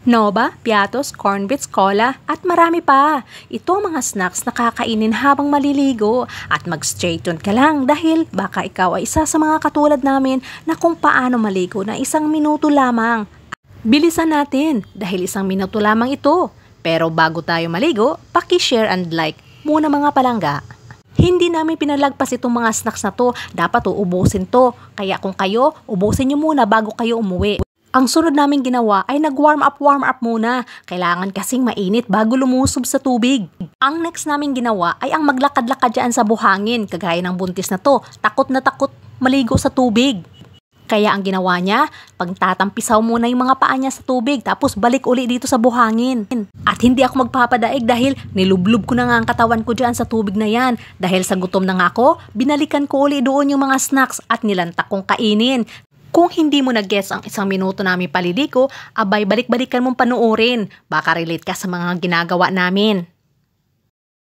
Nova, Piatos, corn bits, cola, at marami pa. Ito ang mga snacks na kakainin habang maliligo. At mag-stay tuned ka lang dahil baka ikaw ay isa sa mga katulad namin na kung paano maligo na 1 minuto lamang. Bilisan natin dahil 1 minuto lamang ito. Pero bago tayo maligo, paki-share and like muna mga palangga. Hindi namin pinalagpas itong mga snacks na to. Dapat uubusin to. Kaya kung kayo, ubusin nyo muna bago kayo umuwi. Ang sunod namin ginawa ay nag-warm up muna. Kailangan kasing mainit bago lumusob sa tubig. Ang next namin ginawa ay ang maglakad-lakad dyan sa buhangin. Kagaya ng buntis na to, takot na takot maligo sa tubig. Kaya ang ginawa niya, pagtatampisaw muna yung mga paa niya sa tubig tapos balik uli dito sa buhangin. At hindi ako magpapadaig dahil nilublob ko na nga ang katawan ko dyan sa tubig na yan. Dahil sa gutom na nga ako, binalikan ko uli doon yung mga snacks at nilantak kong kainin. Kung hindi mo na-guess ang 1 minuto namin paliligo, abay balik-balikan mong panuorin. Baka relate ka sa mga ginagawa namin.